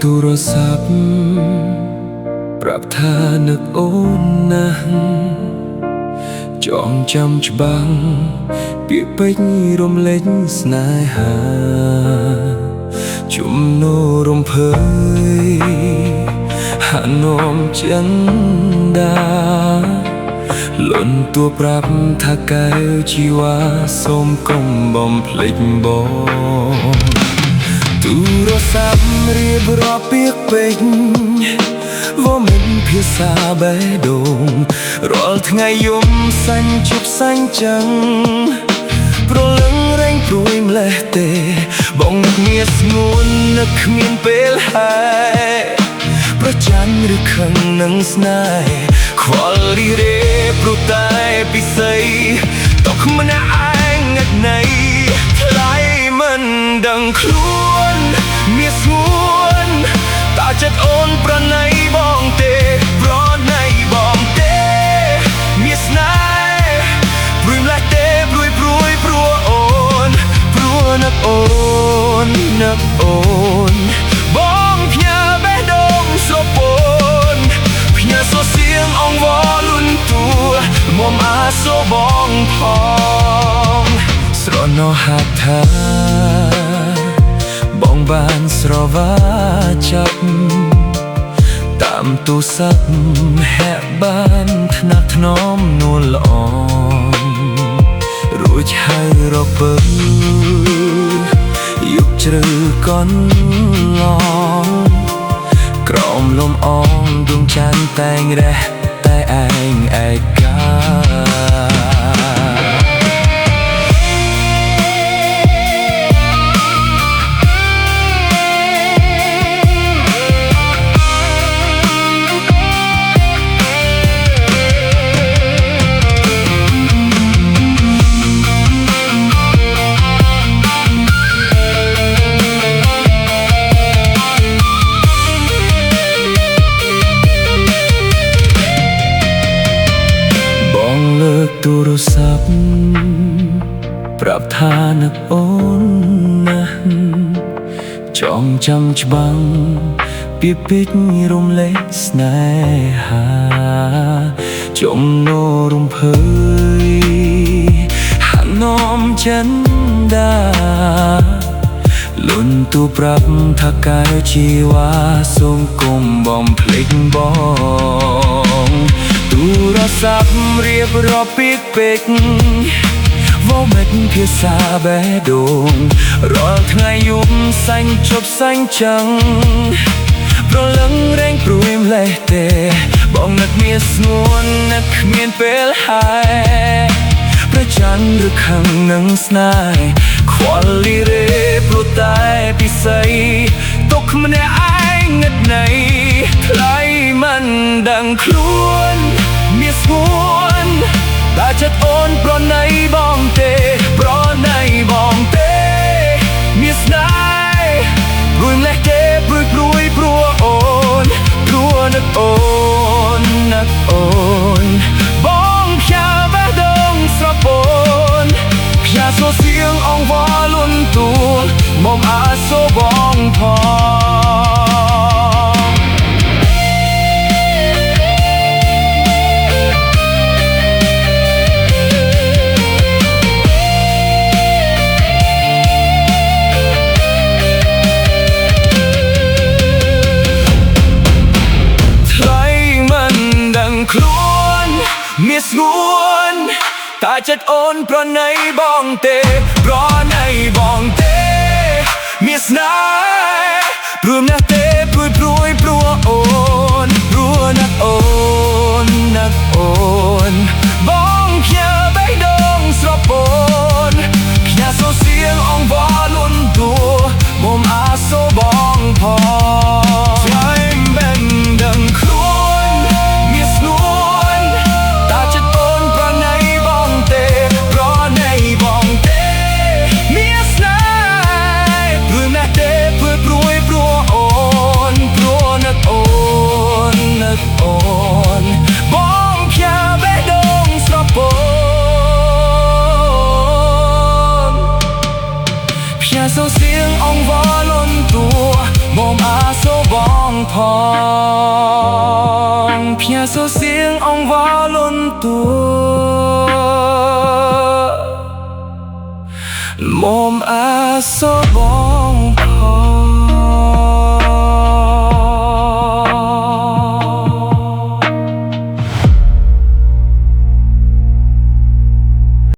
ទូរស័ព្ទប្រាប់ថានឹកអូនណាស់ចងចាំច្បាស់ពាក្យពេចន៍រំលេចស្នេហាជំនោររំភើយហនោមចិនដាលន់តួប្រាប់ថាកែវជីវ៉ាសូមកុំបំភ្លេចបងទូរស័ព្ទរៀបរាប់ពាក្យពេចន៍វាមិនភាសាបេះដូងរាល់ថ្ងៃយំសាញ់ជប់សាញ់ចឹងព្រលឹងរែងព្រួយម្លេះទេបងនឹកងារស្ងួននឹកគ្មានពេលហើយប្រច័ណ្ឌឬខឹងនឹងស្នេហ៍ខ្វល់រីរេព្រោះតែពិសីតោះម្នាក់ឯងងឹតនៃថ្លៃមិនដឹងខ្លួនមានស្ងួនតើចិត្តអូនប្រណីបងទេប្រណីបងទេមានស្នេហ៍ព្រួយម្លេះទេព្រួយព្រោះអូនព្រោះនឹកអូននឹកអូនបងផ្ញើបេះដូងស្រពោនផ្ញើសូរសៀងអង្វរលន់តួមុំអាសូរបងផងស្រណោះហាក់ថាបងបានស្រវាចាប់តាមទូរស័ព្ទហាក់បានថ្នាក់ថ្នមនួលល្អរួចហើយរពើយុគជ្រៅកនឡងក្រោមលំអងដួងច័ន្ទតែងរះតែឯងឯកាទូរស័ព្ទប្រាប់ថានឹកអូនណាស់ចងចាំច្បាស់ពាក្យពេចន៍រំលេចស្នេហាជំនោររំភើយហនោមចិនដាលន់ទូប្រាប់ថាកែវជីវ៉ាសូមកុំបំភ្លេចបងទូរស័ព្ទរៀបរាប់ពាក្យពេចន៍វាមិនភាសាបេះដូងរាល់ថ្ងៃយំសាញ់ជប់សាញ់ចឹងព្រលឹងរែងព្រួយម្លេះទេបងនឹកមានស្ងួននឹកគ្មានពេលហើយប្រច័ណ្ឌឬខឹងនឹងស្នេហ៍ខ្វល់លីរេព្រោះតែពិសីទុកម្នាក់ឯងងឹតនៃថ្លៃមិនដឹងខ្លួនមានស្ងួនតើចិត្តអូនប្រណីបងទេប្រណីបងទេមានស្នេហ៍ព្រួយម្លេះទេព្រួយព្រោះអូនព្រោះនឹកអូននឹកអូនបងផ្ញើបេះដូងស្រពោនផ្ញើសូរសៀងអង្វរលន់តួមុំអាសូរបងផងខ្លួនមានស្ងួនតើចិត្តអូនប្រណីបងទេប្រណីបងទេមានស្នេហ៍ព្រមណាស់ទេព្រួយព្រោះអូនព្រោះណាស់អូនណាស់អូនបងផ្ញើបេះដូងស្រពោនផ្ញើសូរសៀងអង្វរលន់តួមុំអាសូរបងផងឆ្លើយមិនដឹងខ្លួនមានស្ងួនតើចិត្តអូនប្រណីបងទេប្រណីបងទេមានស្នេហ៍ព្រមណាស់ទេព្រួយព្រោះអូនព្រោះនឹកអូននឹកអូនបងផ្ញើបេះដូងស្រពោនផ្ញើសូរសៀងអង្វរលន់តួមុំអាសូរបង nhà số riêng ông võ luôn tua mồm số bóng